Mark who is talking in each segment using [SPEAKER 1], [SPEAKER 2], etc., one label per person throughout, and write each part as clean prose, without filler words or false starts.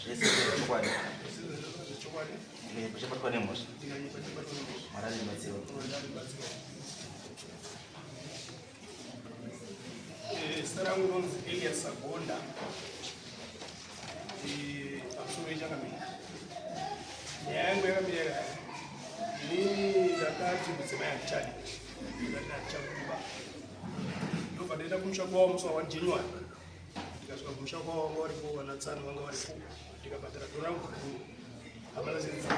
[SPEAKER 1] chokwadi pachabatwa nemhosva marari matsiro
[SPEAKER 2] zita rangu rinonzi Elias Sagonda. Pamusoro pechakamira nyaya yangu yakamira inini ndakati mudzimai handitadi ndikati handichakuba ndobva ndaenda kumusha kwavo musi wa1 January. Ndikasvika kumusha kwavo vanga varipo, vanatsana vanga varipo, ndikabhadhara dhora rangu guru havana senzipo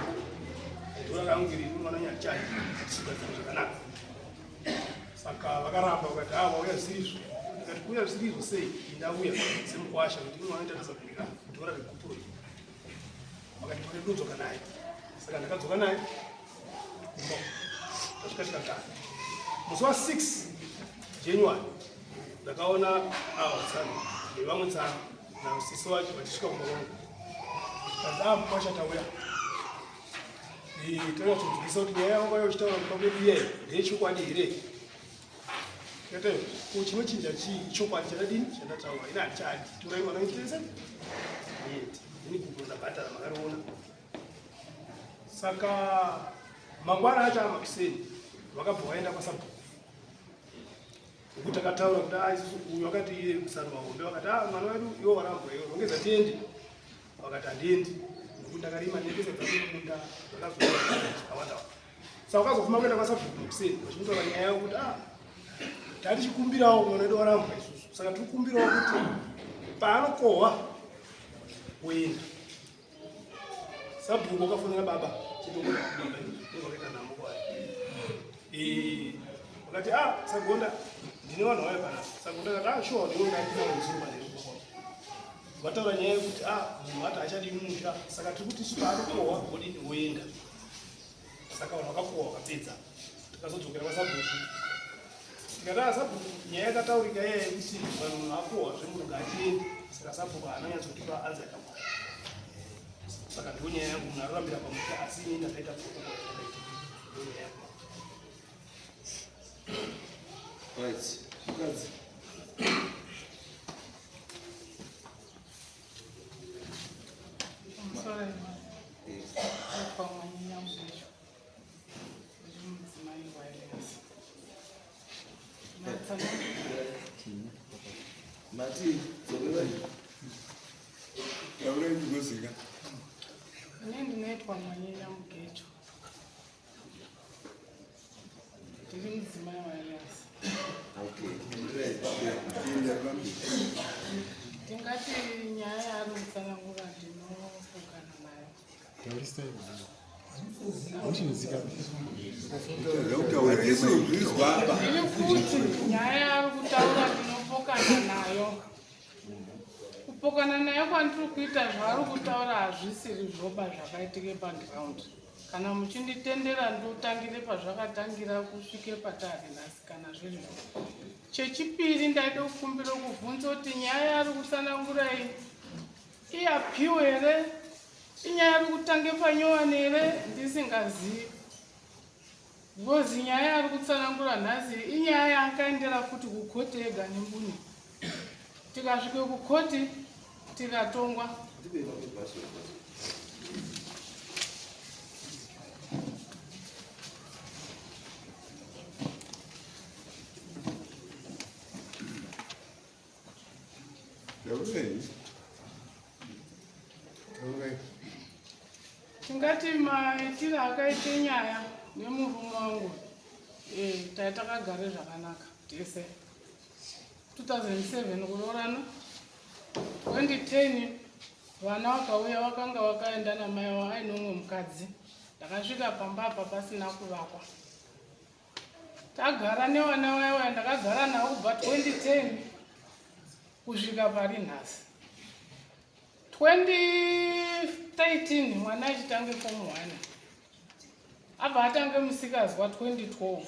[SPEAKER 2] dhora rangu iri unoona nyachadi zvinhu zvakanaka. Saka vakaramba vakati vauya zvirizvo. Ndikati kuuya zvirizvo sei? Ndauya semukwasha kuti unoona ndatasakurira dhora regupuro. Vakati ndodzoka naye. Saka ndakadzoka naye tasvika tikagara. Musi wa6 January ndakaona tsana nevamwe tsana namusisi wacho vachisvika kumavangu kuti mukwasha tauya takatodzikisa kuti nyaya yavanga yochitaura kuda kwedu iye ndeyechokwadi here. Ndikati chinochinja chii? Chokwadi chadadini chandataura ine hatichadi torai mwana wechitese ini gugu ndabhadhara makariona. Saka mangwana acho amakuseni vakabva vaenda kwasabhuku nekuti takataura kuti isusu uyu wakati iye kusarwa hombe vakati mwana wedu iwo warambwa iwo ongeza tiende. Vakati handiendi nekuti ndakarima ndepesa dzamunda zvakawanda. Saka vakazofuma kuenda kwasabhuku mukuseni vachinotaura nyaya yavo kuti tatichikumbirawo mwana wedu warambwa isusu. Saka tirikumbirawo kuti paanokohwa oenda. Sabhuku wakafonera baba chitongooakaita nhamo kwayo vakati Sagonda ndine vanhu vauya pana. Sagonda akati shuwa ndinondaaiauzuru paneruko vataura nyaya yekuti munhu ati hachadi musha. Saka tiri kuti isu paanokohwa odini oenda. Saka vanhu vakakohwa vakapedza tikazodzokera kwasabhuku tikati sabhuku nyaya yakataurika iya yekuti vanhu vakohwa zvemunhu ngaatiendi. Saka sabhuku haananyatsotipa anza yakamwara. Saka ndiyo nyaya yangu munhu arorambira pamusha asi ini ndakaita
[SPEAKER 3] right. Mukadzi. Mati, yaura ndikuzika.
[SPEAKER 4] Ndinoitwa Manyenya Mugecho. Ndiri mudzimai waElias. Ndingati nyaya yaari kutsanangura ndinopokana nayo. Ndiri kuti nyaya yaari kutaura ndinopokana nayo. Kupokana nayo kwandiri kuita zvaari kutaura hazvisiri zvoba zvakaitike pandhiraundi. Kana muchinditendera ndotangire pazvakatangira kusvike patari nhasi kana zviri zvo. Chechipiri ndaida kukumbira kuvhunza kuti nyaya yaari kutsanangura iyi iyapiwe here? Inyaya yaari kutange panyowani here? Ndisingazivi. Because nyaya yaari kutsanangura nhasi inyaya yangaendera futi kukoti yega nembuni. Tikasvike kukoti tikatongwa. Tingati maitiro akaite nyaya nemurume wangu takagara zvakanaka tese. 2007 kuroorana 2010 vana vakauya vakanga vakaenda namai wavo aine umwe mukadzi. Ndakasvika pamba apa pasina kuvakwa. Tagara nevana vaiva ndakagara navo kubva 2010 kusvika pari nhasi. 2013 mwana achitange form 1 abva atange musikazwa 2012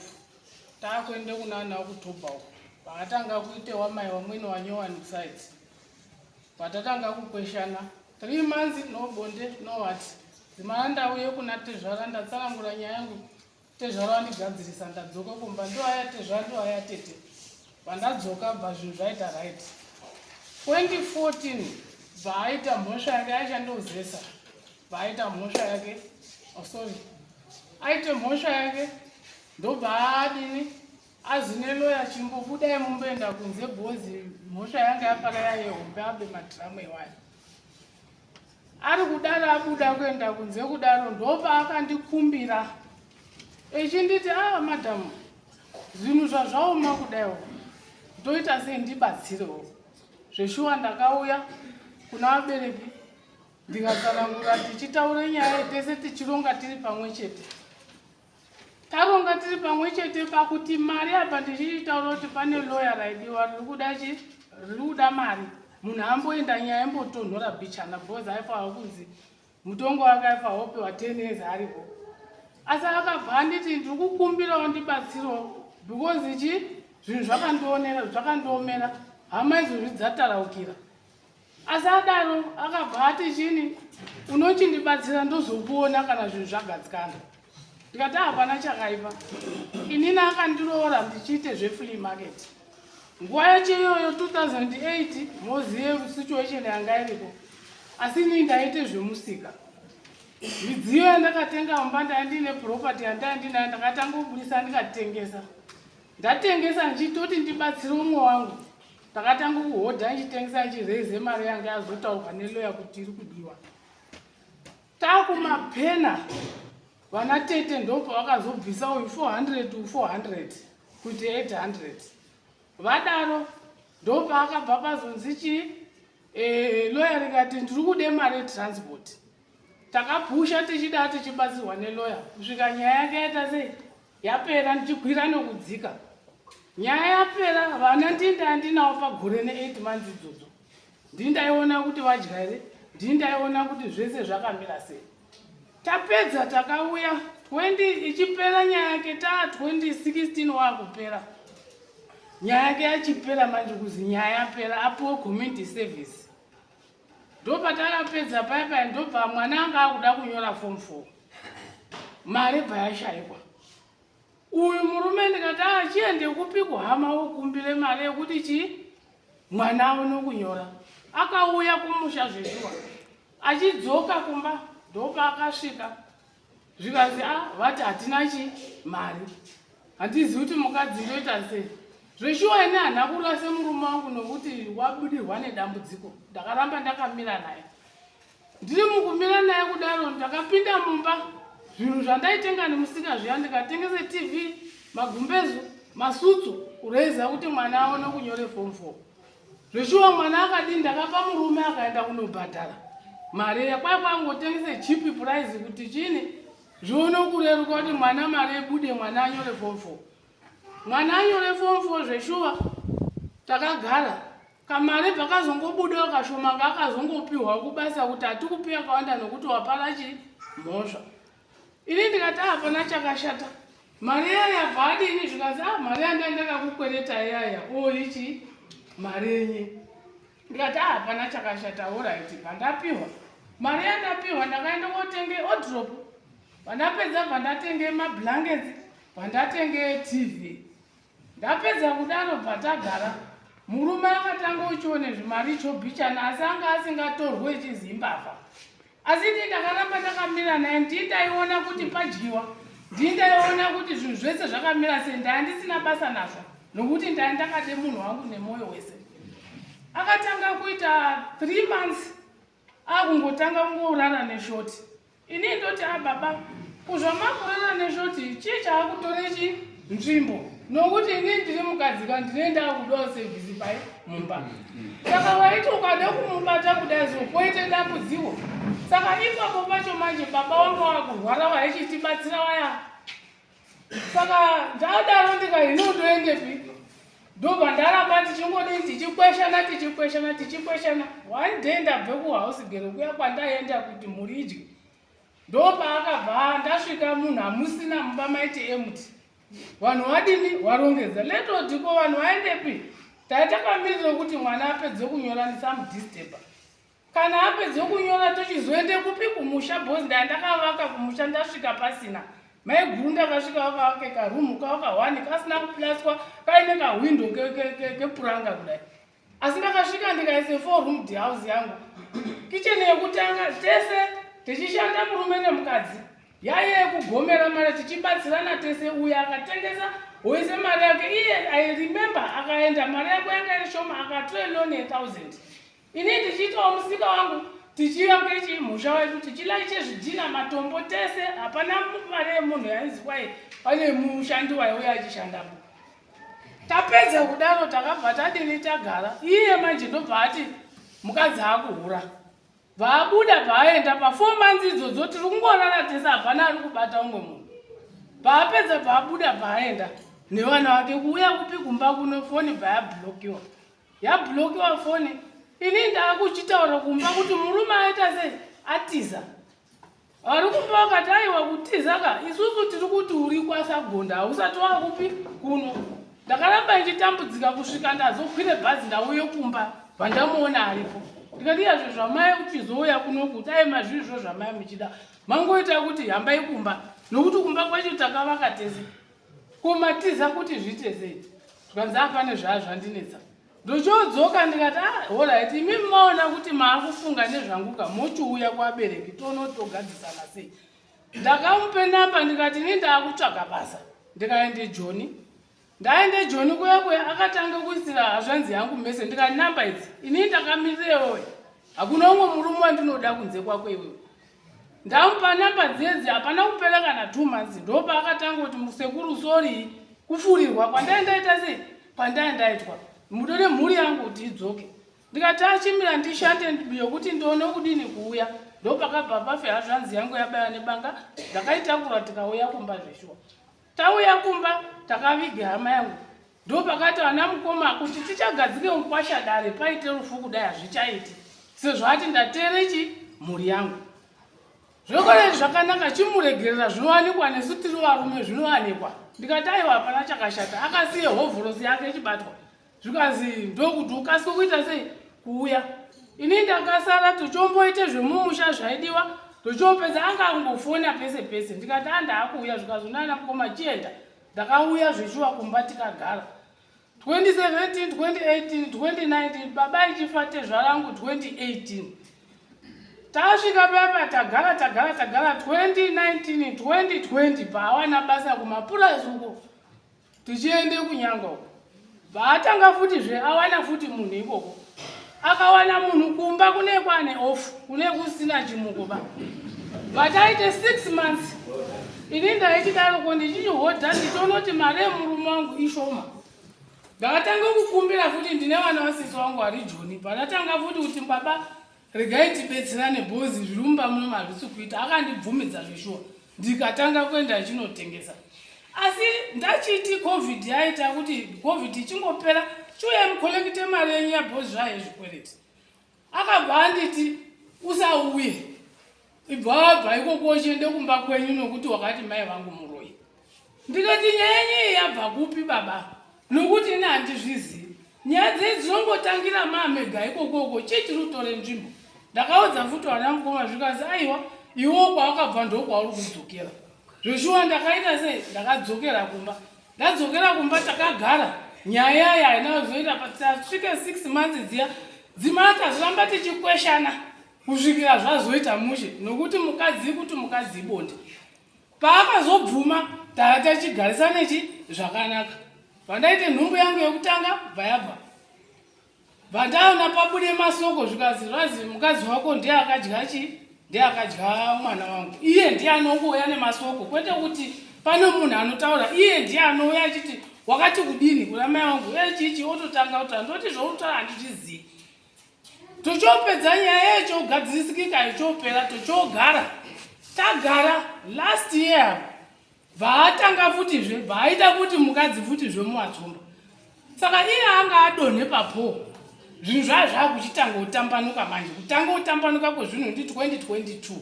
[SPEAKER 4] taakuende kuna navo kuToba uko. Pakatanga kuite wamai wamwene wanyowani site. Patatanga kukweshana 3 months no bonde no what. Zimana ndauye kuna tezvara ndatsanangura nyaya yangu. Tezvara wandigadzirisa ndadzoka kumba ndo aya tezvara ndo aya tete. Pandadzoka bva zvinhu zvaita right. 2014 bvaita mhosva yake aichandozesa bvaita mhosva yake aite mhosva yake ndobva adini azine loya chimbobudai mumboenda kunze bhozi mhosva yange yapaka yayehombe abe madhiramu ewaya ari kudaro abuda kuenda kunze kudaro ndopa akandikumbira echinditi madhamu zvinhu zvazvaoma kudaiwo ndoita sei ndibatsirewo zveshuwa ndakauya kuna vabereki ndikatsanangura tichitaure nyaya tese tichironga tiri pamwe chete taronga tiri pamwe chete pakuti mari apa ndichichitaura kuti pane loya raidiwa riri kuda mari munhu amboenda nyaya imbotonhora bichana bhozi aifawa kunzi mutongo wake aifa wopiwa 10 years aripo asi akabva anditi ndiri kukumbirawo ndibatsirewo because ichi zvinhu zvakandiomera hama izvozvi dzataraukira asi adaro akabva ati chini unochindibatsira ndozokuona kana zvinhu zvagadzikana ndikati hapana chakaipa inini akandiroora ndichiite zvefree market nguva yacho iyoyo 2008 mozive situation yanga iripo asi inini ndaite zvemusika midziyo yandakatenga mumba ndaindine property yandaindinayo ndakatanga kubudisa ndikatengesa ndatengesa ndichitoti ndibatsire umwe wangu ndakatanga kuhodha ndichitengesa ndichireze mari yanga yazotaurwa neloya kuti iri kudiwa takumapena vana tete ndobva vakazobvisa uyu 400 kuti 800 vadaro ndobva akabva pazonzi chii loya rikati ndiri kude mari yetransport takapusha tichida tichibatsirwa neloya kusvika nyaya yake yaita sei yapera ndichikwira nekudzika nyaya yapera vana ndindandinawo pagore ne8 months idzodzo ndindaiona kuti vadya here ndindaiona kuti zvese zvakamira sei tapedza takauya 20 ichipera nyaya yake 2016 wakupera nyaya yake yachipera manje kuzi nyaya yapera apiwe community service ndopatakapedza paipai ndobva mwana anga akuda kunyora form 4 mari bva yashayikwa uyu murume ndikati achiende kupi kuhama wokumbire mari yekuti chii mwana aone kunyora akauya kumusha zveshuwa achidzoka kumba ndopa akasvika zvikazi vati hatina chi mari handizivi kuti mukadzi ndoita sei zveshuwa ine hana kura semurume wangu nokuti wabudirwa nedambudziko ndakaramba ndakamira naye ndiri mukumira naye kudaro ndakapinda mumba zvinhu zvandaitenga nemusika zviya ndikatengese tv magumbezu masutsu kureza kuti mwana aone kunyore form 4 zveshuwa mwana akadi ndakapa murume akaenda kunobhadhara mari yakwai kwangotengese chipi price kuti chini zvione kureruka kuti mwana mari ebude mwana anyore form 4 mwana anyore form 4 zveshuwa takagara kamari pakazongobudawo kashoma kaakazongopiwa kubasa kuti hatikupi akawanda nokuti wapara chi mhosva ini ndikati hapana chakashata mari yaya bhadini zvikazi mari yandaindakakukwereta yaya ichi mari yenye ndikati hapana chakashata oraiti pandapiwa mari yandapiwa ndakaenda kotenge odrop vandapedza vandatenge mablankets vandatenge tv ndapedza kudaro bvatagara murume akatanga uchione zvimari chobhichana asi anga asingatorwe chizimbabva asi ndi ndakaramba ndakamira naye ndindaiona kuti padyiwa ndindaiona kuti zvinhu zvese zvakamira sei ndandisina basa nazvo nokuti ndaindakade munhu wangu nemoyo wese akatanga kuita 3 months akungotanga kungorara neshoti ini ndoti baba kuzvamakurara neshoti chii chaakutorechi nzvimbo nokuti ini ndiri mukadzika ndinoenda kudawo sevhisi pai mumba saka waiti ukada kumubata kudai zopoite dambudziko saka ipapo pacho manje baba wangu wakurwara waichitibatsira waya saka ndadaro ndikahinondoendepi ndobva ndaramba tichingodii tichikweshana one day ndabve kuhouse girl kuya kwandaenda kuti mhuri idye ndopa akabva ndasvika munhu hamusina mumba maiti empty vanhu vadini warongedza letodiko vanhu vaendepi taitakamirira kuti mwana apedze kunyora ndisamudisturba kana apedze kunyora tochizoende kupi kumusha bhozi ndandakavaka kumusha ndasvika pasina mai guru ndakasvika vakavake karumu kavaka 1 kasina kuplaswa kaine kahwindo kepuranga kudai asi ndakasvika ndikaise 4 room house yangu kicheni yekutanga tese tichishanda murume nemukadzi yaiye kugomera mari tichibatsirana tese. Uyo akatengesa oise mari yake iye I remember akaenda mari yake yanga iri shoma akatore loan ye1000. Ini ndichiitawo musika wangu tichiyake musha wedu tichilaiche zvidhina matombo tese. Hapana mari yemunhu yainzi kwai pane mushandi waiuya achishandapo. Tapedza kudaro takabva tadini tagara. Iye manje ndobva ati mukadzi akuhura. Vabuda vaenda pa4 months idzodzo tiri kungorara tese hapana ari kubata umwe munhu. Vaapedza vabuda vaenda nevana vake kuuya kupi kumba kuno foni bhayabhlokiwa. Yabhlokiwa foni. Ini ndakuchitaura kumba kuti murume aita sei atiza. Ari kumba wakati aiwa kutiza ka isusu tiri kuti uri kwasagonda hausati wakupi kuno. Ndakaramba ndichitambudzika kusvika ndazokwire bhazi ndauye kumba vandamuona aripo. Ndikati yazvo zvamai uchizouya kunoku dai mazvizvo zvamai muchida mangoita kuti hambai kumba nokuti kumba kwacho takavaka tese. Kumatiza kuti zviite sei. Zvikanzi hapane zvazvandinetsa. Ndochodzoka ndikati alright imi maona kuti maakufunga nezvanguka mochiuya kwabereki tonotogadzisana sei. Ndakamupe namba ndikati ini ndaakutsvaga basa. Ndikaende Joni. Ndaende Joni kuya akatanga kuisira hazvanzi yangu mese ndikati namba idzi ini ndakamirirewo hakuna umwe murume wandinoda kunze kwako iwewe. Ndamupa namba dzedzi hapana kupera kana 2 months ndopa akatanga kuti musekuru sorry kufurirwa kwandaendaita sei kwandaendaitwa mudode mhuri yangu kuti idzoke. Ndikati achimira ndishande yokuti ndione kudini kuuya ndopakabva pafe hazvanzi yangu yabaya nebanga ndakaitakura tikauya kumba zveshuwa. Tauya kumba takaviga hama yangu ndopakati ana mukoma kuti tichagadzike mukwasha dare paite rufu kudai hazvichaiti sezvo ati ndaterechi mhuri yangu. Zvekore zvakanaka chimuregerera zvinowanikwa nesu tiri varume zvinowanikwa. Ndikati aiwa hapana chakashata akasiye hovhorosi yake ichibatwa. Zvikazi ndokuti ukasike kuita sei kuuya. Ini ndakasara tochomboite zvemumusha zvaidiwa tochopedza anga angofona pese pese. Ndikati andaakuuya zvikazi nana mukoma chienda. Ndakauya zveshuwa kumba tikagara. 2017, 2018, 2019 baba ichifate zvarangu 2018. Tasvika papa tagara 2019 2020 pawana basa kumapurazi uko tichiende kunyanga uko. Vaatanga futi zve awana futi munhu ikoko. Akawana munhu kumba kune kwane off kune kusina chimukoba. Vataite 6 months. Ini ndaichidaroko ndichihodha nditonoti mari yemurume wangu ishoma. Ndakatanga kukumbira futi ndine vana vasisi wangu ari Joni. Panatanga futi kuti baba regai tibetserane bhozi zvirumba muno mazvisi kuita akandibvumidza zveshuwa. Ndikatanga kuenda chinotengesa. Asi ndachiti COVID yaita kuti COVID ichingopera chiuya mukolekite mari yenyu yabhozi zvaye zvikwereti. Akabva anditi usauye. Ibva ikoko chiende kumba kwenyu nokuti wakati mai vangu muroi. Ndikati nyaya yenyu yabva kupi baba? Nokuti ina handizvizivi. Nyaya dzedu dzinongotangira mamega ikokoko chitiri kutore nzvimbo. Ndakaudza futi vana mukoma zvikazi aiwa iwo kwawakabva ndokwauri kudzokera. Zveshuwa ndakaita sei ndakadzokera kumba. Ndadzokera kumba takagara. Nyaya yaina kuzoita patasvike 6 months dziya dzimata zvoramba tichikweshana kusvikira zvazoita mushe nokuti mukadzi kuti mukadzi bonde. Paakazobvuma tachigarisana zvakanaka. Pandaite nhumbu yangu yekutanga bvayabva. Vandaona pabude masoko zvikazi zvazi mukadzi wako ndiye akadya ndiye akadya mwana wangu. Iye ndiye anouya nemasoko kwete kuti pano munhu anotaura iye ndiye anouya achiti wakati kudini kuna mai wangu chichi ototanga kuti ndoti zvoutaura handizvizivi. Tochopedza nyaya yechogadzirisika ichopera tochogara. Tagara last year vaatanga futi zve vaita kuti mukadzi futi zve muwatsomba. Saka iye anga adonhe papo. Zvinhu zvakuchitanga utambanuka manje. Kutanga utambanuka kwezvinhu ndi 2022.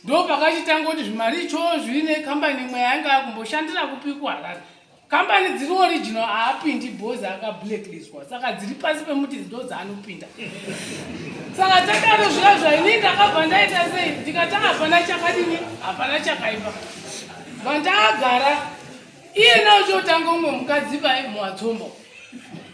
[SPEAKER 4] Ndo pakachitanga kuti zvimaricho zvine kambani imwe yanga yakumboshandira kupi kuHarare. Kambani dziri original haapindi bhozi akablacklistwa. Saka dziri pasi pemuti ndo dzaanopinda. Saka takaro zvazvo ini ndakabva ndaita sei ndikati hapana chakadini hapana chakaipa. Vandagara iye nawo chotanga umwe mukadzi pai muwatsombo.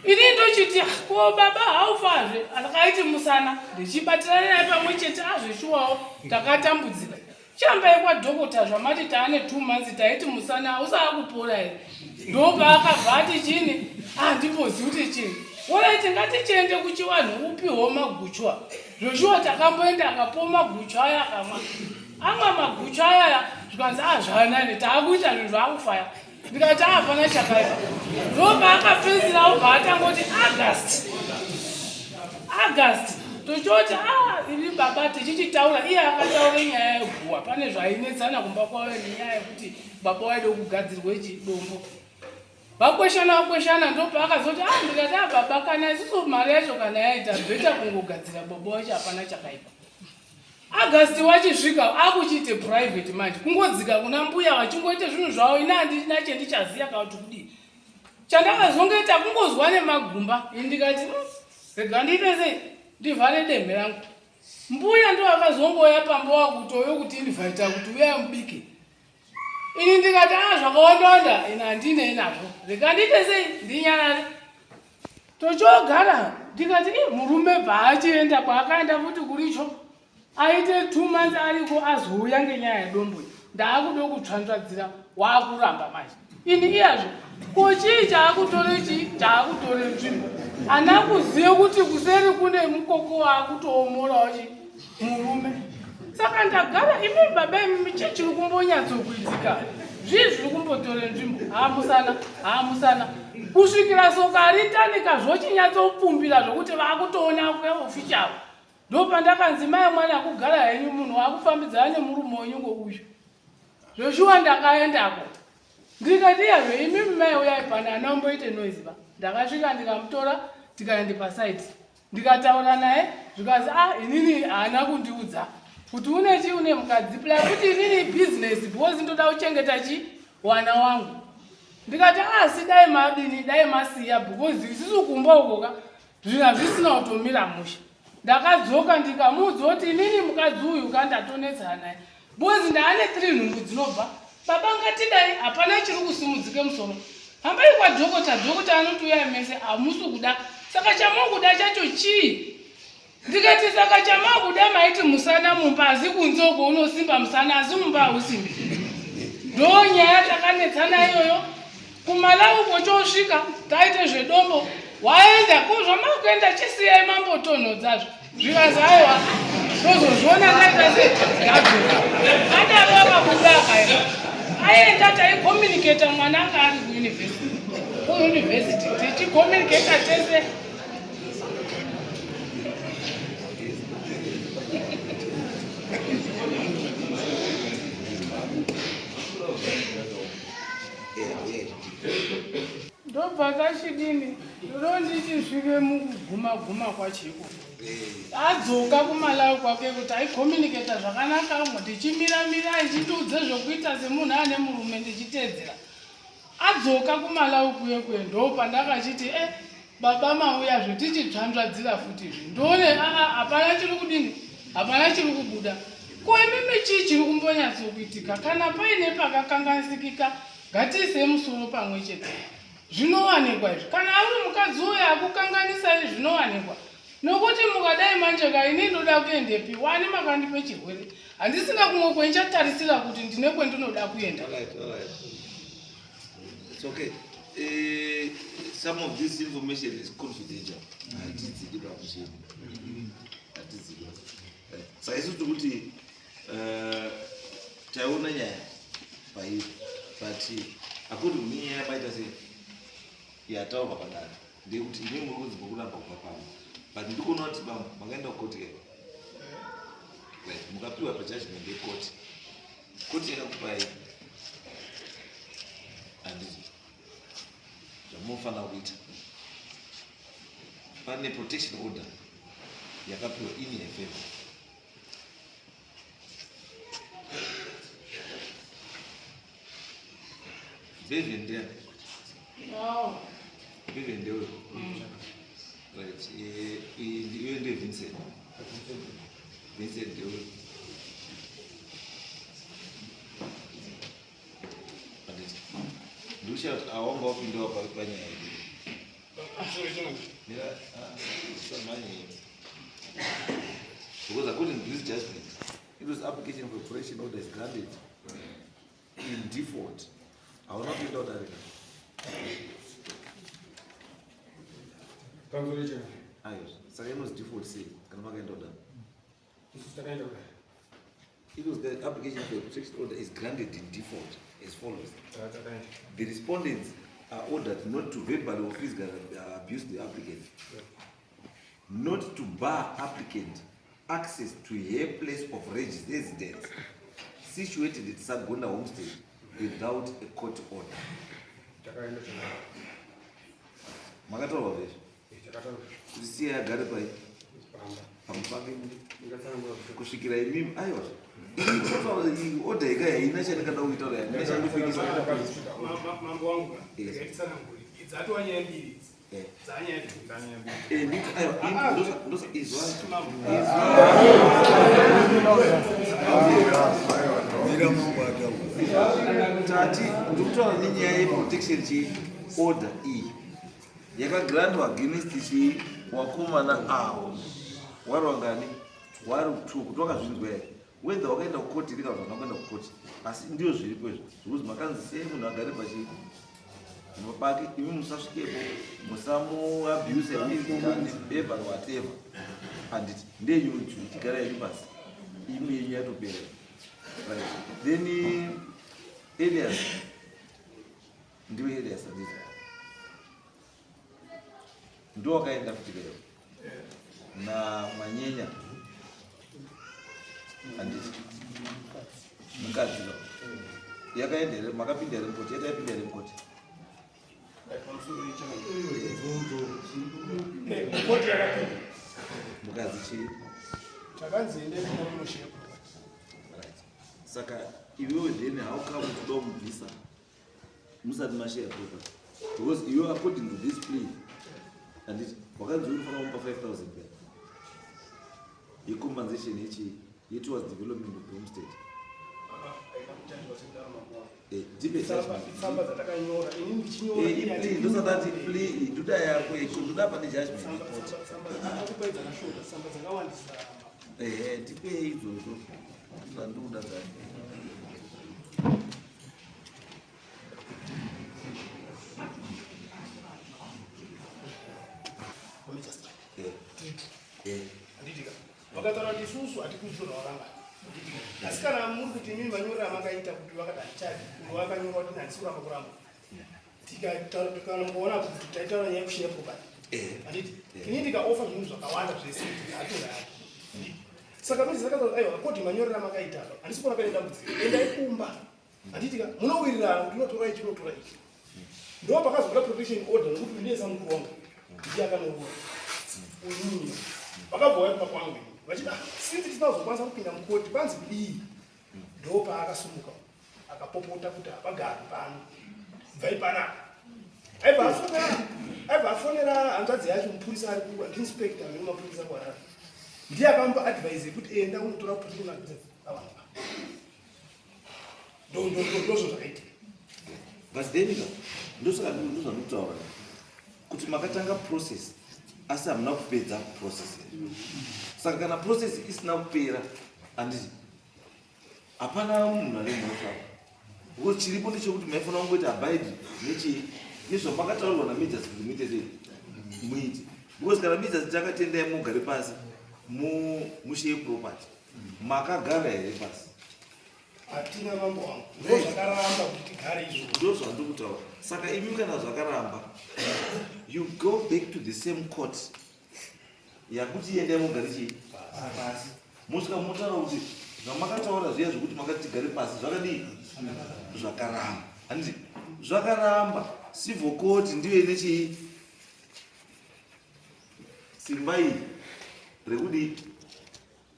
[SPEAKER 4] ini ndochiti ko baba haufazve akaiti musana ndichibatirana naye pamwe chete azvishuwawo takatambudzika chambai kwadhokota zvamati taane 2 months taiti musana hausaa kupora here ndopaakabva ati chini handimbozivi kuti chini oraiti ngatichiende kuchivanhu upiwo maguchwa zvoshuwa takamboenda akapiwa maguchwa aya akamwa amwa maguchwa ayaya zvikanzi zvanani taakuita zvinhu zvaakufaya ndikati hapana chakaipa ndopa akapedzira obva atangoti August tochoti iri baba tichichitaura iye akataura nyaya yeguwa pane zvainetsana kumba kwavo nenyaya yekuti baba waide kugadzirwe chidombo vakweshana ndopa akazoti ndikati baba kana isusu mari yacho kana yaita bheta kungogadzira baba wacho hapana chakaipa August wachisvika akuchiite private manje kungodzika kuna mbuya vachingoite zvinhu zvavo ina handina chendichaziya kana kuti kudii chandakazongoita kungozwa nemagumba indikati rega ndiite sei ndivhare demhe rangu mbuya ndo akazongoya pamba wakutoyo kuti indivhaita kuti uya mubike ini ndikati zvakawandawanda ina handine nazvo rega ndiite sei ndinyarare tochogara ndikati murume bva achienda kwaakaenda futi kuricho aite 2 months ariko azouya ngenyaya yedombo ndaakuda kutsvansvadzira waakuramba manje ini iyazvo kochii chaakutore nzvimbo ana kuziye kuti kuseri kune mukoko waakutoomurawo murume saka ndagara imi baba imi chii chiri kumbonyatsokuitika zvii zviri kumbotore nzvimbo haamusana kusvikira soka ritanika zvochinyatsopfumbira zvokuti vaakutoona kweofishavo ndopa ndakanzi mai mwana kugara henyu munhu wakufambidzana nemurume wenyu ngouyu zvoshuwa ndakaendako ndikati iyazvo imi mai uyai pana anaomboite noizi ba ndakasvika ndikamutora tikaende pasaiti ndikataura naye zvikazi inini haana kundiudza kuti une mukadzi pla kuti inini business because ndoda kuchengeta wana wangu ndikati sidai madini dai masiya because isisu kumba ukoka zvinhu zvisina kutomira musha ndakadzoka ndikamuudza kuti inini mukadzi uyu kandatonetsana naye bozi ndaane 3 nhumbu dzinobva baba ngatidai hapana chiri kusimudzike musoro hambai kwadhokota anoti uyai mese hamusi kuda saka chamakuda chacho chii ndikati saka chamakuda maiti musana mumba asi kunzoko unosimba musana asi mumba hausimbi ndo nyaya takanetsana iyoyo kumalawi kochosvika taite zvedombo waenda kuzvamakuenda chisiyai mambotonhodzazvo zvikazi aiwa tozozviona kaita segadzira adaro akabuda akaenda aenda taikomuniketa mwana anga ari kuyunivhesiti tichikomuniketa tese ndobva kachidini ndorondichisvike mukuguma kwachiko adzoka kumalawi kwake kuti aikomuniketa zvakanaka amwe ndichimiramira ichitiudze zvokuita semunhu ane murume ndichiteedzera adzoka kumalawi kuye ndopa ndakachiti baba mauya zvetichitsvansvadzira futi izvi ndone hapana chiri kudini hapana chiri kubuda ko imimi chii chiri kumbonyatsokuitika kana paine pakakanganisikika ngatiise musoro pamwe chete zvinowanikwa izvi kana ari mukadzi uyo akukanganisai zvinowanikwa nokuti mukadai manje kaini ndoda kuendepi wani makandipe chirwere handisina kumwe kwenchatarisira kuti ndine kwendinoda kuenda.
[SPEAKER 3] It's okay. Some of this information is confidential. Saka isusu kuti taona nyaya pai but according to me yabaita sei yataura padare ndekuti ine murudzi bokuramba kubva pano but ndikuona kuti mangaenda kukoti mukapiwa pajudgment yekoti koti yakakupai handizvo zvamunofanira kuita pane protection order yakapiwa in your favor. Vivian ndiani?
[SPEAKER 4] No.
[SPEAKER 3] Vivian ndio. Right. Yeye ndio Vincent. Vincent ndio. Ndusha aomba upinde wa panya hivi. Because according to this judgment, it was application for correction order is granted in default. I will not read out that. Second was default say, it was the application for protection order is granted in default as follows. The respondents are ordered not to verbally or physically abuse the applicant, not to bar applicant access to her place of residence situated at Sagunda Homestead without a court order. Makataura vesho. Kusiya agare pai. Pamufake kusvikira imimi aiwa. Order ikaya inachandikada kuitaura yani. Inachandipikisa.
[SPEAKER 2] Mambo wangu. Ndikaitsana nguri. Idzati wanyambiri.
[SPEAKER 3] Tati ndikutaura nenyaya yeprotection order iyi yakagrandwa against chi wakomana avo wari wangani wari 2 kuti wakazvinzwa here whether wakaenda kukoti rika kuti wakaenda kukoti asi ndiyo zviripo izvo zvekuti makanzi sei munhu agare pachi mapake imi musasvikepo musamuabuse beva whatever anditi ndenyuju tigara yenyu basi imi yenyu yatopera right. Then Elias ndiwe Elias anditi ndo wakaenda futi leo na Manyenya anditi mukadzi yakaendere makapinda here mukoti yataipinda here mukoti mukadzi chii
[SPEAKER 2] chakanzi ende kumushepo.
[SPEAKER 3] Right. Saka iwewe then how come toda kumubvisa musati mashare property? Because you according to this plea anditi wakanzi unofanira kumupa 5,000 yecompensation ye towards development of the homestead. Ndosati plea ndoda yako ndoda pane judgment tipe izvozvo zvandoda zvacho.
[SPEAKER 2] Vakataura kuti isusu hatikudzora wakanga asi kana muri kuti mimi manyora makaita kuti vakadanichadi vakanyora kuti handisi kuramba kuramba tikanongoona kuti taitaura nyaya yekusheya property handiti ini ndikaofa zvinhu zvakawanda zvese hatona yake saka miti zakataura aiwa koti manyorera makaita handisi kuona pane dambudziko endai kumba handitika munowirirana kuti unotora ichi unotora ichi ndo pakazoda protection order nokuti ndinesa mukuru wangu ndi akanoona unyinyi vakabvauya kupa kwangu vachida sinzi tinazokwanisa kupinda mukoti panzi kudii ndo paakasumuka akapopota kuti hapagari pano bvai panapa aibva afonera hanzvadzi yacho mupurisa ari kuinspector nemapurisa kwarara ndiye akamupa advise yekuti enda unotora protection avanhu ndozvo zvakaitika
[SPEAKER 3] but then ndosaka ndozvanokutaura kuti makatanga process asi hamuna kupedza process. Saka kana process isina kupera handiti hapana munhu ari munotaura because chiripo ndechekuti maifanira kungoita abide nezvamakataurirwa namajors kuti muite sei muite because kana majors takatendai mugare pasi musheye property makagara here pasi
[SPEAKER 2] hatina mambo wangu ndo zvakaramba kuti tigare izvo
[SPEAKER 3] ndo zvandokutaura. Saka imi kana zvakaramba you go back to the same court yakuti endai mugare chii pasi mosvika motaura kuti zvamakataura zviya zvokuti makati tigare pasi zvakadii zvakaramba handiti zvakaramba civil court ndiyo ine chii simba iyi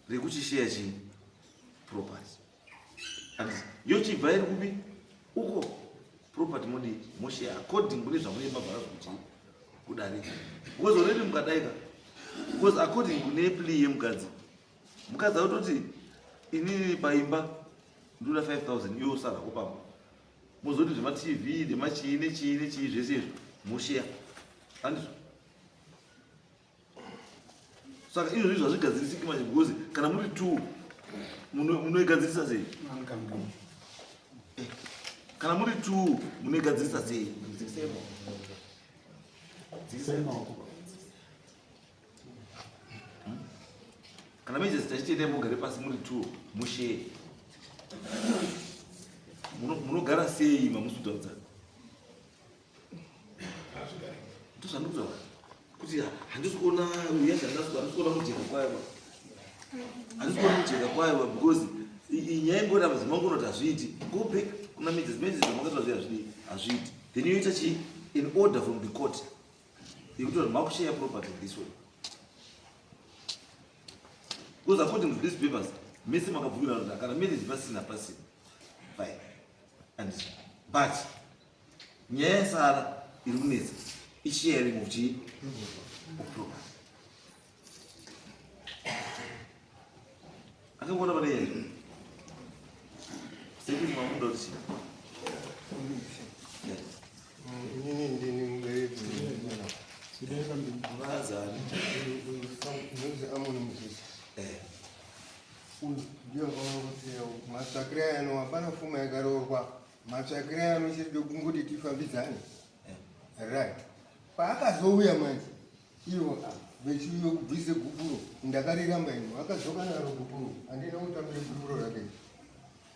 [SPEAKER 3] rekuchisheya chii property handiti yochibva iri kupi uko property modi mosheya according kune zvamunema bhara kuti kudarika because already mukadaika because according kune plea yemukadzi mukadzi akutoti inini paimba ndoda 5,000 yosara kupamba muzoti zvematv nemachii nechii zvese izvo mosheya handizvo Saka izvo izvo hazvigadzirisiki manje because kana muri 2 munoigadzirisa sei? Kana muri 2 munoigadzirisa sei? Kana meje tachitende mugare pasi muri 2 mushare munogara sei mamusutaudza ndozvandikuta kuti handisi kuona uyazhandasikuona mujeka kwayo handisikuona mujeka kwayo because inyaya ingona mazimangonoti hazviiti kupe kuna medzimedzi dzamakatwa zvi hazviiti then yoita chi in order from the court yekuti vanhu makushare property this way because according to these papers mese makabvukira kuti kana mene dzipasina pasina fine and but nyaya yasara iri kunetsa isharing of property akaona pane yayo sekuti mamuda kuti
[SPEAKER 5] Ini ndini mgaribu
[SPEAKER 3] vazani
[SPEAKER 5] ndozi amuni mzisi ndio kuti matsvakire ano hapana pfuma yakaroorwa matsvakire ano chiri kungoti tifambidzane right paakazouya manje ivo vechiuyo kubvise gupuro ndakariramba ino akazoka naro gupuro handina kutambire gupuro rake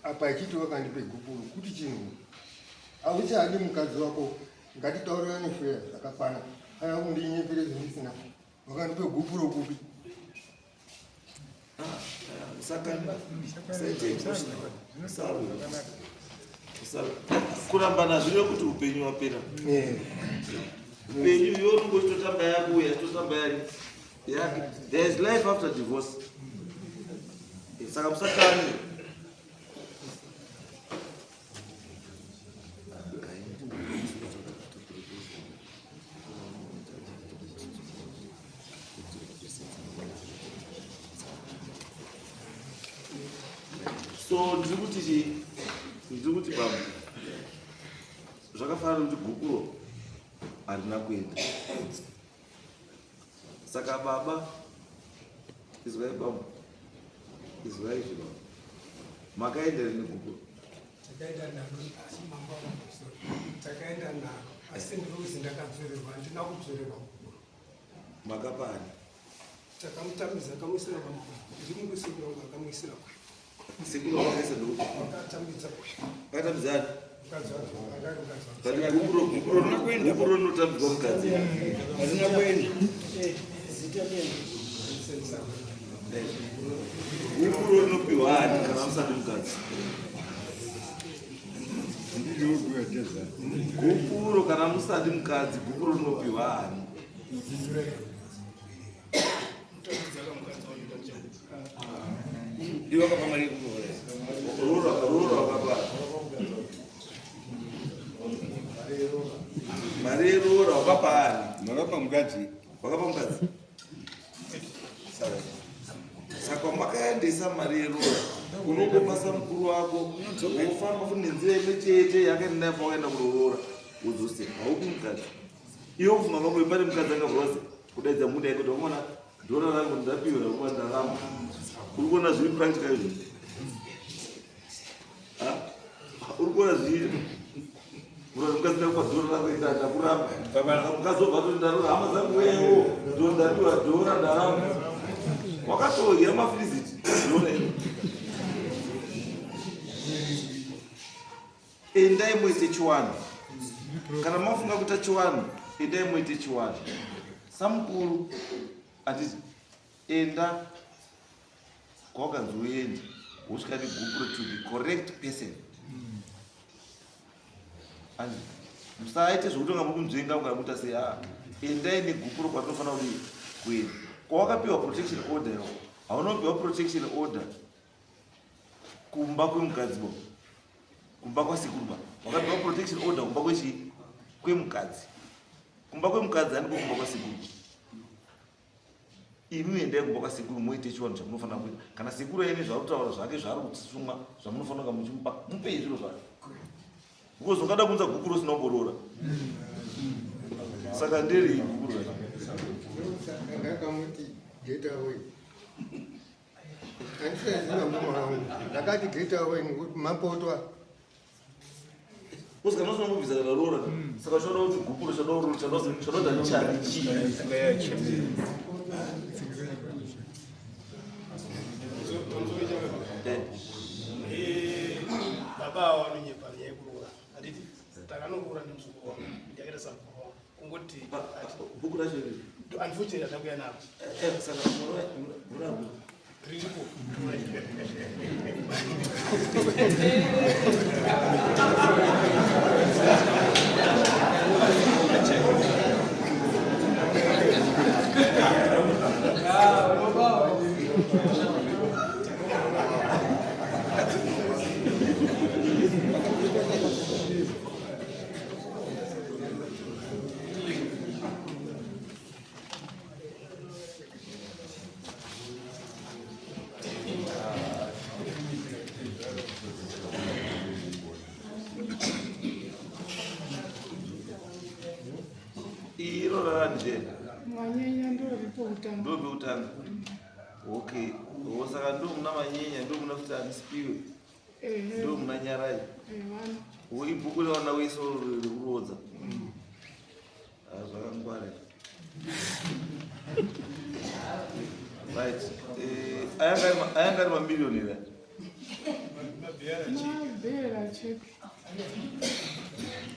[SPEAKER 5] apa achiti wakandipe gupuro kuti chinhu auchadi mukadzi wako ngatitaurirane fea zvakakwana aya kundinyepere zvindisina wakandipe gupuro kupi
[SPEAKER 3] kurambana zvino kuti upenyu wapera upenyu yonongototamba yabuya totamba yake there is life after divorce saka musakani so ndiri kuti baba zvakafanira kuti gukuro harina kuenda saka baba izwai baba izwai zvino makaendera negukuro
[SPEAKER 6] takaenda naro asi mamba vamusoro takaenda naro asi ndirozi ndakadzorerwa handina kudzorerwa gukuro
[SPEAKER 3] makapani
[SPEAKER 6] takamutambidza akamuisira pamukuru ndiri mukusekuru wangu akamuisira
[SPEAKER 3] sekuru wakaisa ndokuti
[SPEAKER 6] akatambidza
[SPEAKER 3] akatambidzana
[SPEAKER 6] mukadzi wacho akari mukadzi wacho
[SPEAKER 3] gukuro rinotambidzwa mukadzi
[SPEAKER 6] hazina kuenda
[SPEAKER 3] gukuro rinopiwa hani kana musati mukadzi gukuro kana musati mukadzi gukuro rinopiwa hani mari yerora wakapa hani
[SPEAKER 5] makapa mukadzi
[SPEAKER 3] wakapa mukadzi saka makaendesa mari yerora unongopasa mukuru wako wofamba futi nenzira imwe chete yakaenda pawakaenda kurorora udzose haupi mukadzi iwo kufunga kwako ipane mukadzi angavhose kudaidza muda yekuti wakuona dhora rangu ndapiwa rakuva ndarama uri kuona zviri practical izvo uri kuona zviri mukadzi ndakupa dhora rako ndakuramba mukazobva kuti ndarora hama dzangu wewo ndapiwa dhora ndarama wakatodya mafiziti endai muite chiwano kana mafunga kuita chiwano endai muite chiwano samukuru handiti enda kwawakanzi uende wosvika negupuro to the correct person and musaite zvokutonga mukunzvenga mukamuita sei endai negupuro kwatinofanira kuti kuenda kwawakapiwa protection order yo haunopiwa protection order kumba kwemukadzi bo kumba kwasikuruba wakapiwa protection order kumba kwemukadzi kumba kwemukadzi handiko kumba kwasikuru imi endai kumba kwasikuru moite chiwanhu chamunofanira kuita kana sikuru aine zvari kutaura zvake zvaari kutisumwa zvamunofanira kunga muchimupa mupei zviro zvake because ungada kunza gukuro usina kumborora saka nderi gukuro
[SPEAKER 5] ndakamuti get away. Andisezina ngoma wangu. Ndakati get away ngokuti mapotwa.
[SPEAKER 3] Usika nosomubvisa kana rora. Saka shoda kuti gupuro chadoro chadoda nchani chi.
[SPEAKER 2] Baba wanonyepa nyekurora. Aditi takanongora nemsuku wangu. Ndakaita sampo. Kungoti
[SPEAKER 3] Buku racho
[SPEAKER 2] unfortunately atakuya nabo.
[SPEAKER 3] saka murabu.
[SPEAKER 2] Riripo.
[SPEAKER 4] Manyenya ndo ripo utano.
[SPEAKER 3] Ndo beutano. Okay. Saka ndo muna manyenya ndo muna kuti anisipiwe. Ndo muna nyarai. Ibhuku lewana weiso rekurodza. Zvakangwara. Right. Ayanga ari mamiliyoni here.
[SPEAKER 4] Mabhera cheki.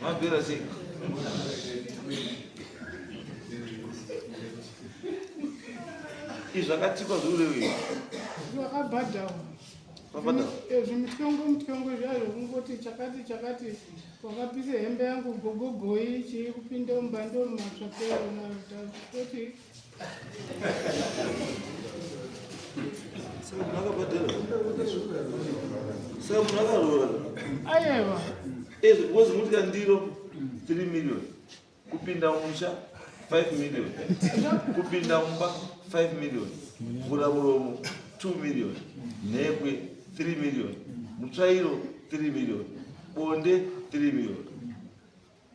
[SPEAKER 3] Mabhera cheki. Zvakatikwa zviurewe.
[SPEAKER 4] Zvakabhadhawa. Zvimutyongo zvazvo kungoti chakati wakapisa hembe yangu gogogoi chiri kupinda mumbando mumatsvakero narutoti
[SPEAKER 3] Saka munakabhadhara. Saka munakarora.
[SPEAKER 4] aiwa
[SPEAKER 3] Wozi mutika ndiro 3 million. Kupinda musha 5 million. Kupinda mumba 5 million. Mvura muromo 2 million. Nhekwe 3 million. Mutsvairo 3 million. Bonde 3 million.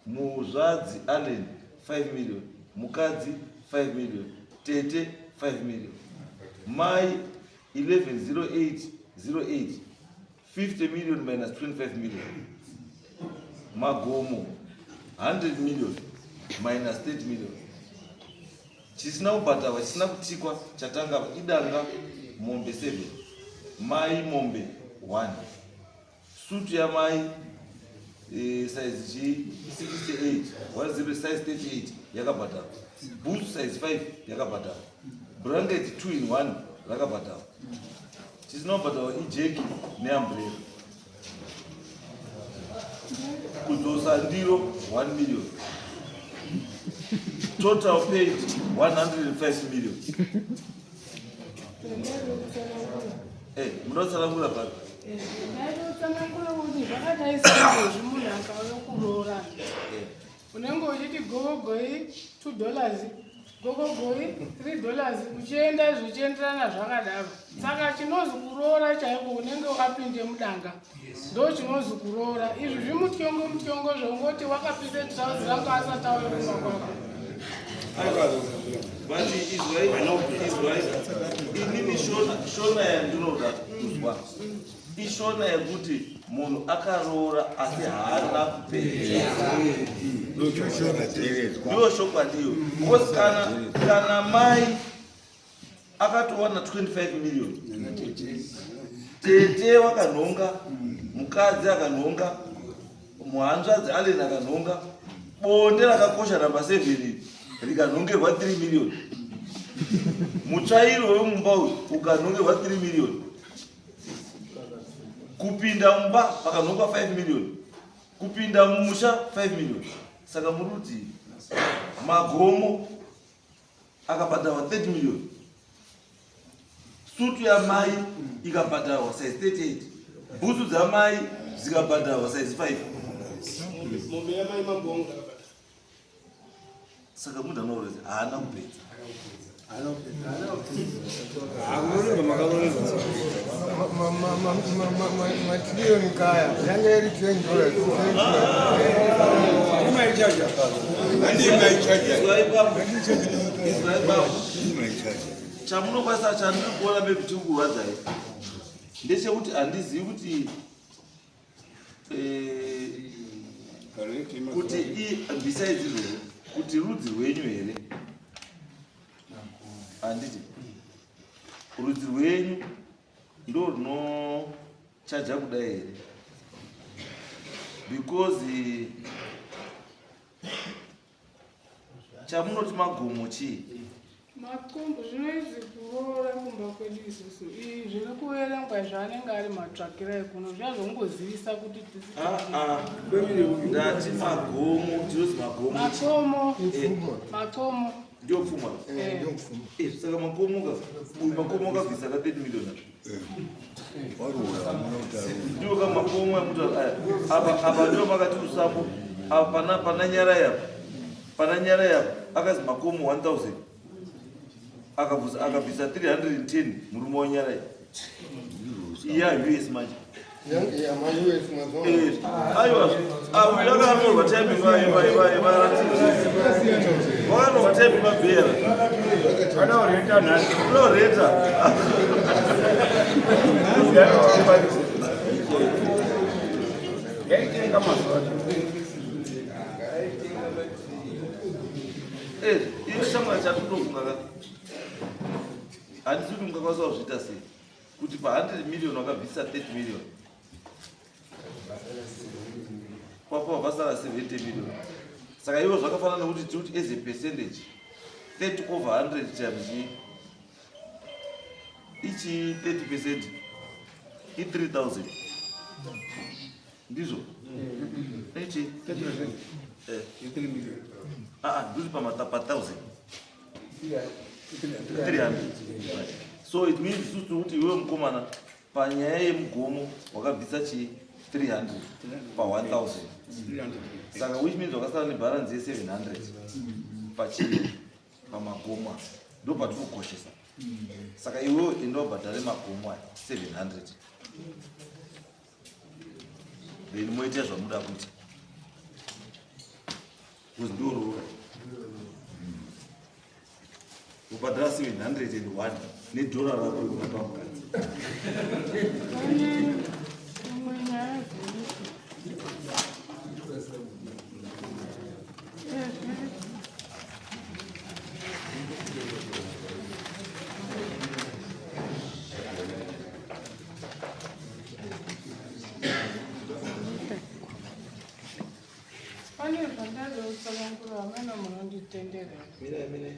[SPEAKER 3] Muzvadzi Allen 5 million. Mukadzi 5 million. Tete 5 million. Mai 110808 50 million minus 25 million. Magomo 100 million minus 30 million. Chisina kubhadharwa, chisina kutikwa, chatanga idanga mombe 7. Mai mombe 1. Sutu ya mai size G 68. What is the size 38? Yakabhadharwa. Boots size 5 yakabhadharwa. Blanket 2 in 1 yakabhadharwa. Chisina kubhadharwa ijeki neumbrella. Kudzosa ndiro 1 million. Total paid 105 million. Munotsanangura pano.
[SPEAKER 4] ndaitotsanangura kuti zvakadai saizvozvi munhu akauya kuroora unenge uchiti gogogoi $2 gogogoi $3 uchienda zvichienderana zvakadaro. Saka chinozi kuroora chaiko unenge wakapinde mudanga ndo chinozi kuroora. Izvi zvimutyongo zvongoti wakapise trouzi rangu asati auya kumakwako.
[SPEAKER 3] But izwai inini shona yandinoda kuzwa ishona yekuti munhu akaroora asi haana kupedza. Ndiyo shokwa ndiyo. Because kana mai akatowana 25 million, tete wakanhonga, mukadzi akanhonga, muhanzvadzi Allen akanhonga, bonde rakakosha namba 7 rikanhongerwa 3 million. Mutsvairo wemumba uyu ukanhongerwa 3 million. Kupinda mumba pakanhongwa 5 million. Kupinda mumusha 5 million. Saka muruti Magomo akabhadharwa 30 million. Sutu ya mai ikabhadharwa size 38. Bhutsu dzamai zikabhadharwa size 5.
[SPEAKER 2] Mombe ya mai mambongo akabhadharwa.
[SPEAKER 3] Saka munhu anorodzi haana kupedza.
[SPEAKER 5] Matrilioni kaya yanga iri $10.
[SPEAKER 3] chamunokwanisa chandiri kuona maybe chirikurwadzai ndechekuti handizivi kuti kuti besides izvozvo kuti rudzi rwenyu here handiti rudzi rwenyu ndo runochaja kudai here because chamunoti magomo chii
[SPEAKER 4] makumbo zvinoizi kuroora kumba kwedu isusu izvi zviri kuverengwa zvaanenge ari matsvakira ekuno zvazvongozivisa kuti
[SPEAKER 3] ndati magomo tinozi
[SPEAKER 4] makomo
[SPEAKER 3] ndio pfuma saka makomo akabvisa ka 30 million ndio kama makomo emuti apa ndio makati usapo pana nyara yapo akazi makomo 1000 akabvisa 310 murume wanyara US manje akanyorwa time vakanyorwa time mabhera unoreta iyo shamwari chatodokunga handisi kuti mungakwanisa kuzviita sei kuti pa100 million wakabvisa 30 million kwapa pasara 70 million saka ivo zvakafanana nokuti tikuti as a percentage 30 over 100 times ichi 30% i3000 ndizvo ichi 30% ndiri pa 1000 300 so it means kuti iwe mukomana panyaya yemugomo wakabvisa chi 300 pa 1000 saka which means wakasara nebalance ye 700 pachii pamagomo ndo patiri kukoshesa saka iwewo enda wabhadhare magomo aya 700 then moita zvamuda kuita kuzi ndorora ubhadhara 701 nedhora rako rinapa mukadzi
[SPEAKER 4] pane zvandazoutsvakangura amene munonditenderera
[SPEAKER 3] mine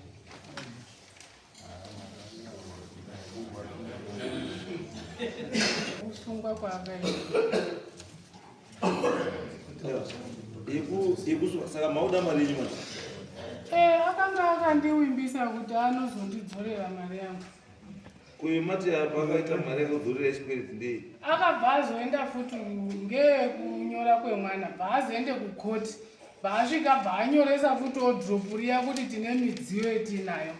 [SPEAKER 4] kusungwa kwaakaita
[SPEAKER 3] saka mauda mari yenyu mati
[SPEAKER 4] akanga akandiwimbisa kuti anozondidzorera mari yangu
[SPEAKER 3] kuimati pakaita mari yakadzorera echikwereti ndei
[SPEAKER 4] akabva azoenda futi ngekunyora kwemwana bva azoende kukoti bva asvika bva anyoresa futi odropu riya kuti tine midziyo yetinayo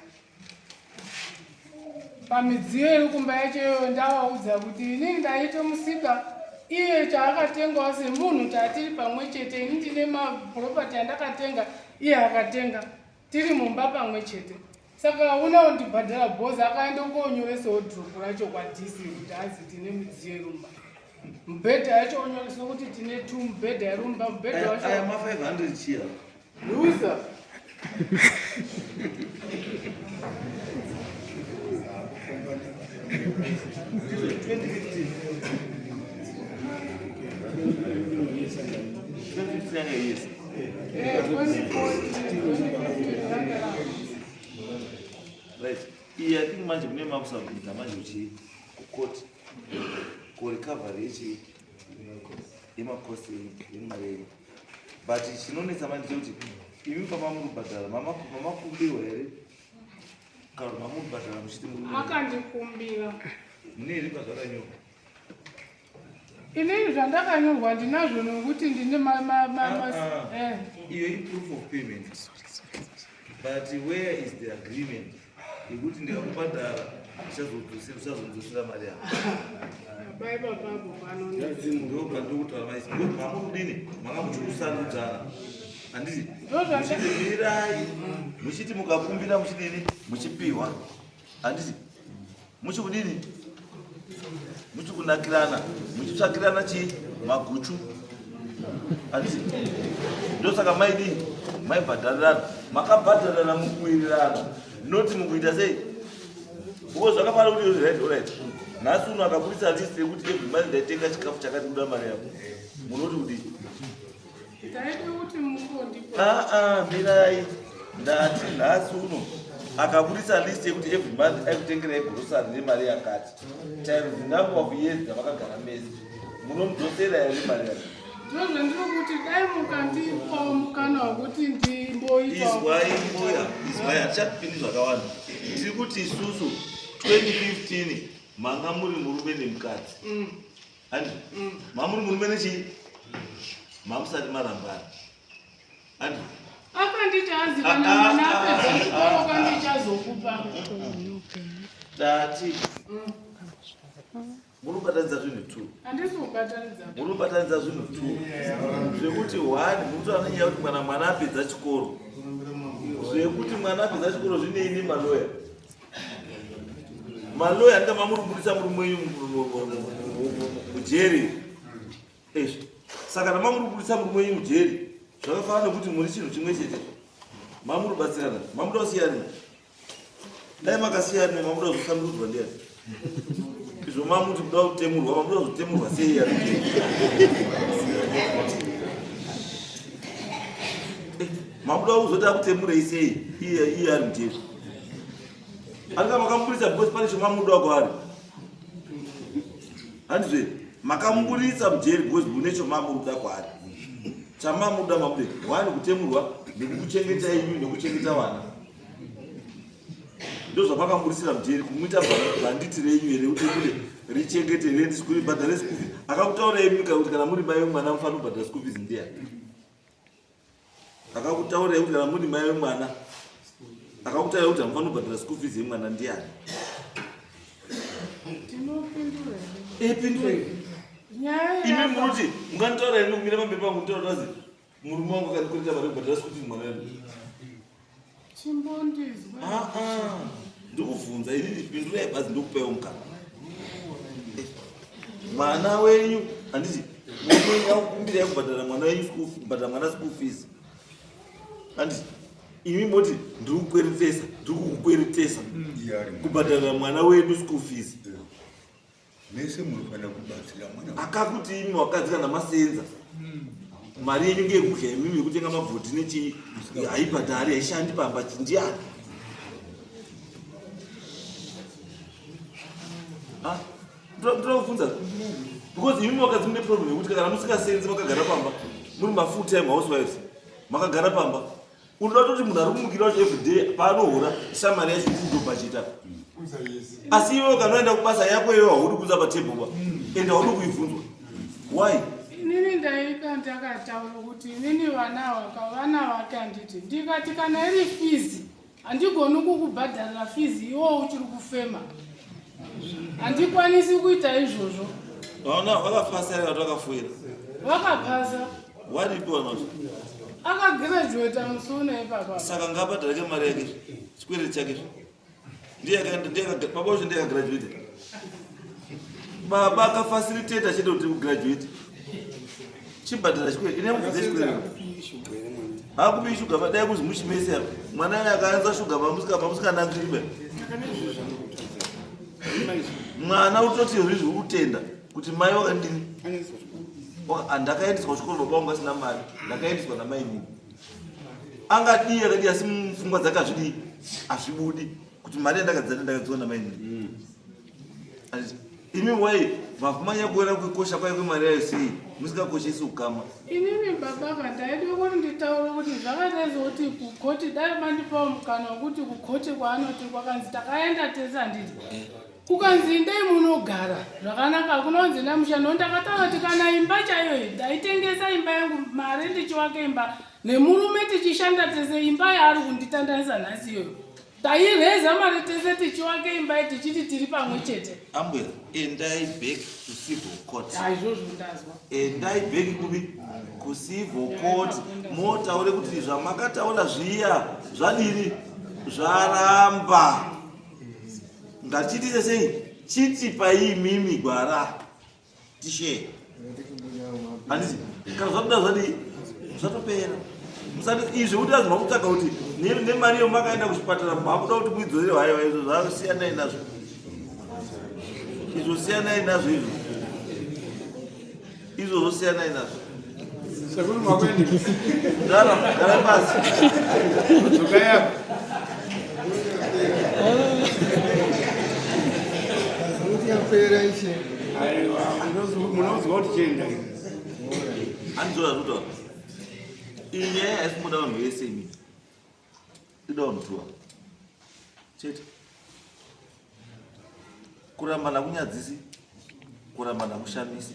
[SPEAKER 4] pamidziyo iri kumba yacho ndavaudza kuti inini ndaite musika iye chaakatengawo semunhu tatiri pamwe chete ini ndine mapuropati andakatenga iye akatenga tiri mumba pamwe chete saka unondibhadhara bhozi akaenda konyoresawo dropu racho kwadhisi kuti azi tine midziyo yerumba mubhedha yacho onyoresa kuti tine 2 mubhedha yerumba mubhedha wacho
[SPEAKER 3] aya ma500 chiya
[SPEAKER 4] luza
[SPEAKER 3] right I think manje mune makusabvita manje uchi kukoti kurecovery yechi yemakosi yemari but chinonetsa manje kuti imi pamamurubhadhara mamakumbirwa here kana mamurubhadhara muchiti
[SPEAKER 4] akandikumbira
[SPEAKER 3] mune here pazvakanyorwa
[SPEAKER 4] inini zvandakanyorwa ndinazvo nokuti ndine
[SPEAKER 3] iyo i-proof of payment but where is the agreement yekuti ndikakubhadhara uchazonzosera mari yako
[SPEAKER 4] baibapapo
[SPEAKER 3] panondokutaura mamurudini manga muchikusandudzana handiti muchiti mirai muchiti mukakumbira muchidini muchipiwa handiti muchikudini muchikunakirana muchitsvakirana maguchu handiti ndosaka maidini maibhadharirana makabhadharana mukuwirirana noti mukuita sei uko zvakafanira kuti right nhasi uno akabudisa list yekuti every month ndaitenga chikafu chakati kuda mari yako munoti kudini mirai ndati nhasi uno akabudisa list yekuti every month aikutengerai grocery nemari yakati times number of years dzavakagara mese munomudosera here mari yake
[SPEAKER 4] ndozvandinokuti dai mukandipawo mukana wekuti ndimboiizwai
[SPEAKER 3] hatichapindi zvakawanda tiri kuti isusu 2015 manga muri murume nemukadzi handi mamuri murume nechii mamusati marambana handi
[SPEAKER 4] akanditi azi kana mwana apedza chikoro kandichazokupa
[SPEAKER 3] tati munobatanidza zvinhu tu
[SPEAKER 4] handisi kubatanidza
[SPEAKER 3] munobatanidza zvinhu tu zvekuti one munotaura nenyaya kuti mwana apedza chikoro zvekuti mwana apedza chikoro zvineini maloya ndinga mamurubudisa murume wenyu mujeri saka namamurubudisa murume wenyu mujeri zvakafanana nekuti muri chinhu chimwe chete mamurubatsirana mamuda kusiyana dai makasiyana mamuda kuzosandudzwa ndiani izvo mamuti kuda kutemurwa mamuda kuzotemurwa sei ya mamuda kuzoti kutemurei sei iye ari mutezi anga makamubudisa because pane chamamuda kwaari handizve makamubudisa mujeri because mune chamamuda kwaari chamamuda mamude wani kutemurwa nekukuchengeta inyu nekuchengeta vana ndo zvamakamubudisira mujeri kumuita bhanditi renyu here kuti kune richengete rendi skuli bhadhare school fees akakutaurirai munyika kuti kana muri mai vemwana mufanira kubhadhara school fees ndiani akakutaurirai kuti kana muri mai vemwana akakutaurirai kuti hamufanira kubhadhara school fees yemwana ndiani pindure imi munoti munganditaura ini kumira pamberi pangu mutaura kuti murume wangu akandikurita mari kubhadhara school fees mwana wedu ndikubvunza ini ndipindurai basi ndokupaiwo mukana mwana wenyu handiti murume akukumbirai kubhadhara mwana wenyu kubhadhara mwana school fees handiti imi moti ndirikukukweretesa kubhadharira mwana wedu school fees
[SPEAKER 7] mese munofanira kubatsira mwana
[SPEAKER 3] akakuti imi wakadzi kana masenza mari yenyu ngeyekudya imimi yekutenga mabhoti nechii haibhadhari haishandi pamba chindiani ndokubvunza because imimi wakadzi mune problem yekuti kana musingasenzi makagara pamba muri mafull time housewives makagara pamba unoda kuti munhu ari kumukira wacho everyday paanohora shamari yacho kudobhachita asi iwewo kana uenda kubasa yako iwewo haudi kuza patebhova ende haudi kuibvunzwa why
[SPEAKER 4] inini ndaika ndakataura kuti inini vana vake handiti ndikati kana iri fizi handigoni kukubhadharira fizi iwo uchiri kufema handikwanisi kuita izvozvo
[SPEAKER 3] vaona vakapasa here vati vakafuira
[SPEAKER 4] vakapasa
[SPEAKER 3] wadipi wanacho
[SPEAKER 4] akagirajueta musuna ipapa
[SPEAKER 3] saka ngabhadharike mari yake chikwereti chake baba ucho ndiye akagirajueta baba akafacilitata chete kuti kugrajueta chibhadhara chikwereti ine mubvunze chikwereti hakupi shuga padai kuzi muchimesi apa mwana uyo akaanza shuga pamusikananziribe mwana utoti rizvi kutenda kuti mai wakandini ndakaendeswa kuchikoro baba wangu asina mari ndakaendeswa namai nini angadii akadii asi mupfungwa dzake hazvidii hazvibudi kuti mari yandakadziwa namai nini imi wai mafumanya kuona kukosha kwai kwemari yayo sei musingakoshesi ukama
[SPEAKER 4] inini baba kandaidi kuti nditaure kuti zvakadai zvokuti kugoti dai mandipawo mukana wekuti kugoti kwaanoti kwakanzi takaenda tese handiti kukanzi ndai munogara zvakanaka kunonzi namushando ndakataura kuti kana imba chaiyo ndaitengesa imba yangu mari ndichiwake imba nemurume tichishanda tese imba yaari kunditandanisa nhasi iyoyo taireza mari tese tichiwake imba tichiti tiri pamwe chete
[SPEAKER 3] ambwera endai back to civil court
[SPEAKER 4] izvozvo ndazwa
[SPEAKER 3] endai back kubi kucivil court motaure kuti zvamakataura zviya zvadini zvaramba ngatiitise sei chiti paimimi gwara tishe handiti kana zvabuda zvadi zvatopera musati izvi kuti azvina kutsvaga kuti nemari yomakaenda kuchipatara makuda kuti muidzorere haiwa izvo zvasiyanai nazvo izvo siyanai nazvo izvo zvosiyanai nazvo
[SPEAKER 2] Sekuru makwendi.
[SPEAKER 3] gara pasi
[SPEAKER 2] Tukaya.
[SPEAKER 5] Yapera ishe.
[SPEAKER 2] Aiwa, munozwa kuti chenda.
[SPEAKER 3] andizoda kuti iyi nyaya haisi kuda vanhu vese imi ida vanhutuwa chete kurambana kunyadzisi kurambana kushamisi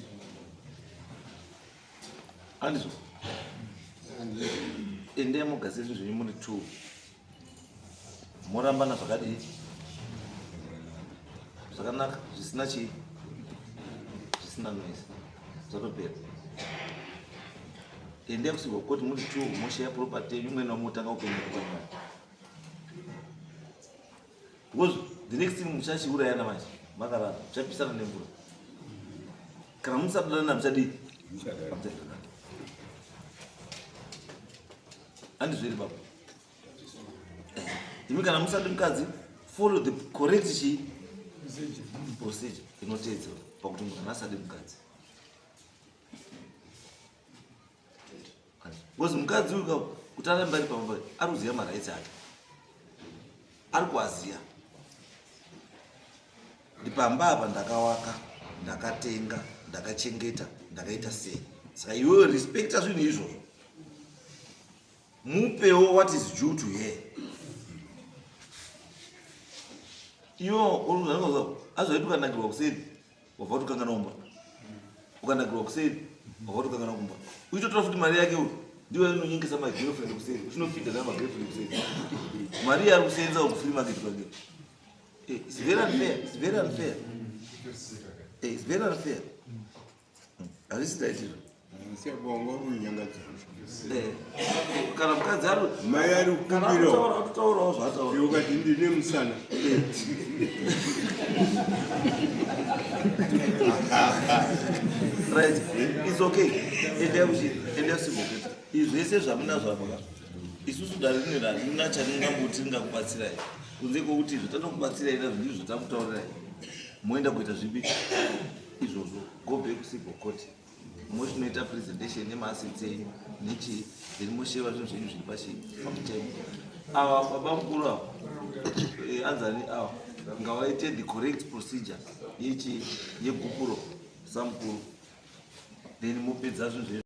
[SPEAKER 3] andizvo endai mugadziri zvenyu muri 2 morambana zvakadii zvakanaka zvisina chii zvisina noise zvatopera endai kusvika kuti muri 2 mosheya property yenyu umwe namotanga upenyu kupenyu because the next thing muchachiurayana manje makarara muchapisana nemvura kana musadanana muchadii handizviri baba imi kana musadi mukadzi follow the correct procedure inoteedzerwa pakuti munhu kana asadi mukadzi because mukadzi uyu kuti arambe ari pamba ari kuziva marights ake ari kuaziva ndipamba apa ndakawaka ndakatenga ndakachengeta ndakaita sei saka iwewe respecta zvinhu izvozvo mupewo what is due to her iwo urunzanikoza azoiti ukanakirwa kuseri wabva kuti ukangana kumba ukanakirwa kuseri wabva kuti ukangana kumba uitotora futi mari yake ndiwe unonyingisa magirlfriend kuseri uchinofidha nayo magirlfriend kuseri mari yari kusenza kufree market kwake it's very unfair it's very unfair it's very unfair arisitaitiro
[SPEAKER 7] siyabonga unyangadzira
[SPEAKER 3] kana mukadzi ari
[SPEAKER 7] mai ari kukumbirawo
[SPEAKER 3] kutaurawo zvataura
[SPEAKER 7] yokati ndine musana
[SPEAKER 3] right it's okay endea kusivoketa izvi zvese zvamunazvo apaka isusu darina chaningambuti ringakubatsirai kunze kwokuti izvo tanokubatsirai nazvo ndizvo tamutaurirai moenda kuita zvipi izvozvo go back kucivil court mochinoita presentation nemaasets enyu nechii then moshewa zvinhu zvenyu zviri pamutemo ava baba mukuru ava anzani ava ngawaite the correct procedure yegupuro samukuru then mopedza zvinhu zvenyu